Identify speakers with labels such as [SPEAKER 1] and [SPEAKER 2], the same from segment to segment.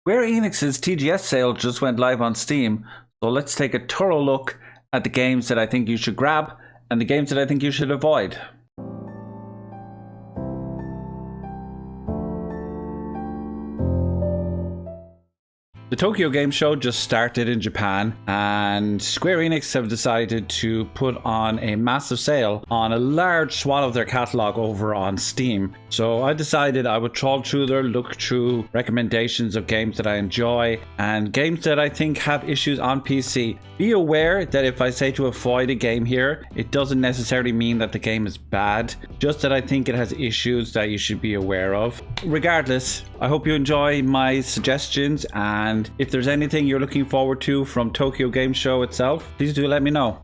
[SPEAKER 1] Square Enix's TGS sale just went live on Steam, so let's take a thorough look at the games that I think you should grab and the games that I think you should avoid. The Tokyo Game Show just started in Japan, and Square Enix have decided to put on a massive sale on a large swath of their catalog over on Steam. So I decided I would trawl through there, look through recommendations of games that I enjoy and games that I think have issues on PC. Be aware that if I say to avoid a game here, it doesn't necessarily mean that the game is bad, just that I think it has issues that you should be aware of. Regardless, I hope you enjoy my suggestions, and if there's anything you're looking forward to from Tokyo Game Show itself, please do let me know.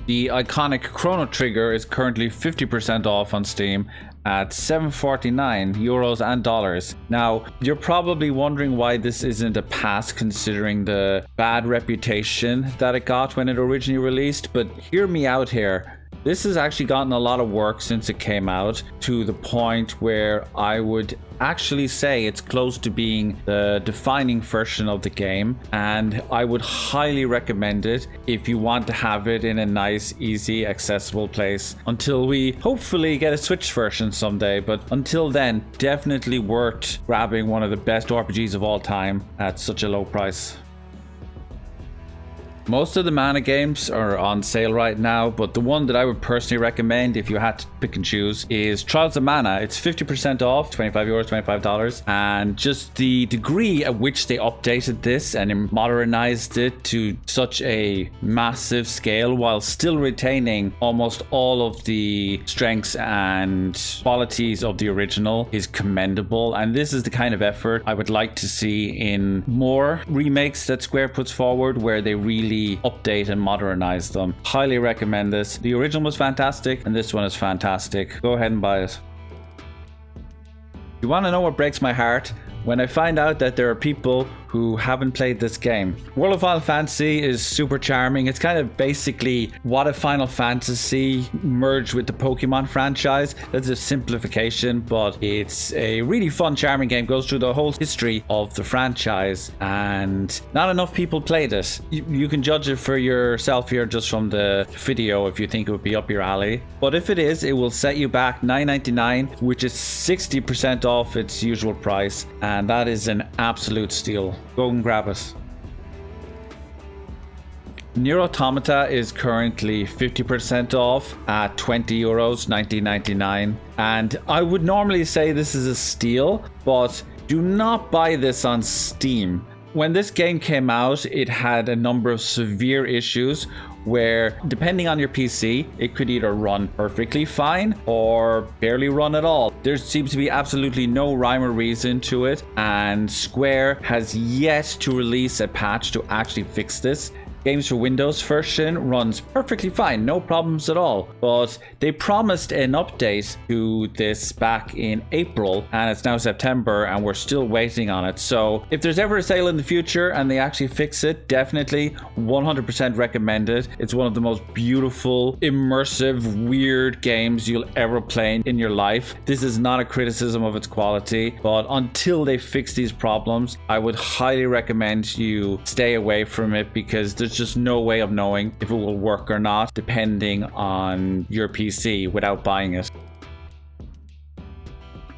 [SPEAKER 1] The iconic Chrono Trigger is currently 50% off on Steam at €7.49 and dollars. Now, you're probably wondering why this isn't a pass considering the bad reputation that it got when it originally released, but hear me out here. This has actually gotten a lot of work since it came out, to the point where I would actually say it's close to being the defining version of the game, and I would highly recommend it if you want to have it in a nice, easy, accessible place until we hopefully get a Switch version someday. But until then, definitely worth grabbing one of the best RPGs of all time at such a low price. Most of the Mana games are on sale right now, but the one that I would personally recommend if you had to pick and choose is Trials of Mana. It's 50% off, €25, $25, and just the degree at which they updated this and modernized it to such a massive scale while still retaining almost all of the strengths and qualities of the original is commendable, and this is the kind of effort I would like to see in more remakes that Square puts forward, where they really update and modernize them. Highly recommend this. The original was fantastic and this one is fantastic. Go ahead and buy it. You want to know what breaks my heart? When I find out that there are people who haven't played this game. World of Final Fantasy is super charming. It's kind of basically what if Final Fantasy merged with the Pokemon franchise. That's a simplification, but it's a really fun, charming game. Goes through the whole history of the franchise, and not enough people played it. You can judge it for yourself here just from the video if you think it would be up your alley. But if it is, it will set you back $9.99, which is 60% off its usual price, and that is an absolute steal. Go and grab it. Nier Automata is currently 50% off at €20, $19.99, and I would normally say this is a steal, but do not buy this on Steam. When this game came out, it had a number of severe issues where, depending on your PC, it could either run perfectly fine or barely run at all. There seems to be absolutely no rhyme or reason to it, and Square has yet to release a patch to actually fix this. Games for Windows version runs perfectly fine, no problems at all. But they promised an update to this back in April, and it's now September and we're still waiting on it. So if there's ever a sale in the future and they actually fix it, definitely 100% recommend it. It's one of the most beautiful, immersive, weird games you'll ever play in your life. This is not a criticism of its quality, but until they fix these problems, I would highly recommend you stay away from it, because there's just no way of knowing if it will work or not depending on your PC without buying it.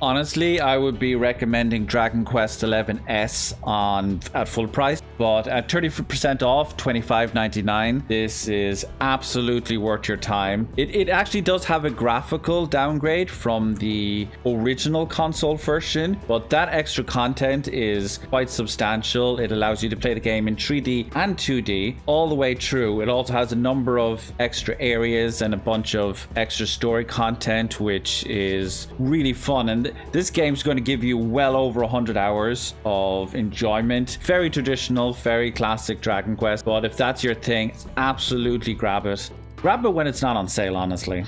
[SPEAKER 1] Honestly, I would be recommending Dragon Quest XI S at full price, but at 30% off, $25.99, this is absolutely worth your time. It actually does have a graphical downgrade from the original console version, but that extra content is quite substantial. It allows you to play the game in 3D and 2D all the way through. It also has a number of extra areas and a bunch of extra story content, which is really fun. And this game's going to give you well over 100 hours of enjoyment. Very traditional, very classic Dragon Quest, but if that's your thing, absolutely grab it. Grab it when it's not on sale, honestly.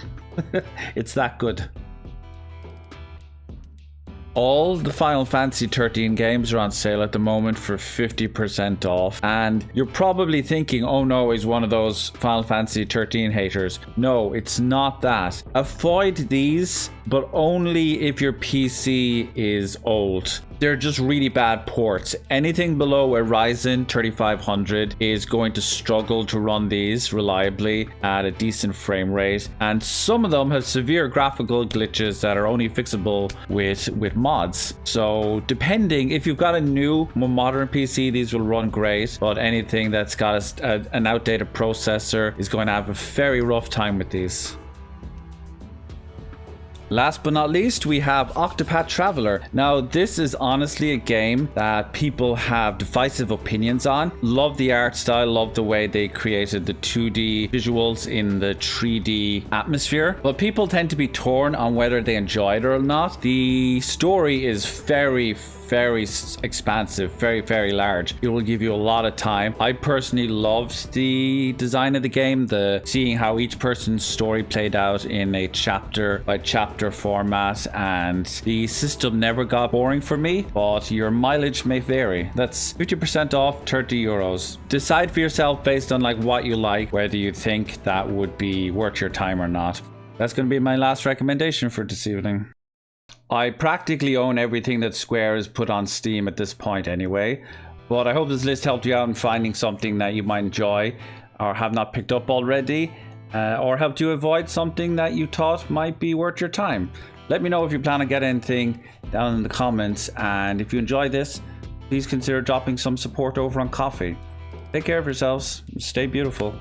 [SPEAKER 1] It's that good. All the Final Fantasy 13 games are on sale at the moment for 50% off, and you're probably thinking, oh no, he's one of those Final Fantasy 13 haters. No, it's not that. Avoid these but only if your PC is old. They're just really bad ports. Anything below a Ryzen 3500 is going to struggle to run these reliably at a decent frame rate. And some of them have severe graphical glitches that are only fixable with mods. So depending, if you've got a new, more modern PC, these will run great. But anything that's got an outdated processor is going to have a very rough time with these. Last but not least, we have Octopad Traveler. Now, this is honestly a game that people have divisive opinions on. Love the art style, love the way they created the 2D visuals in the 3D atmosphere, but people tend to be torn on whether they enjoy it or not. The story is very expansive, very large. It will give you a lot of time. I personally loved the design of the game, seeing how each person's story played out in a chapter by chapter format, and the system never got boring for me, but your mileage may vary. That's 50% off, 30 euros. Decide for yourself based on like what you like, whether you think that would be worth your time or not. That's going to be my last recommendation for this evening. I practically own everything that Square has put on Steam at this point anyway, but I hope this list helped you out in finding something that you might enjoy or have not picked up already, or helped you avoid something that you thought might be worth your time. Let me know if you plan to get anything down in the comments, and if you enjoy this, please consider dropping some support over on Coffee. Take care of yourselves, stay beautiful.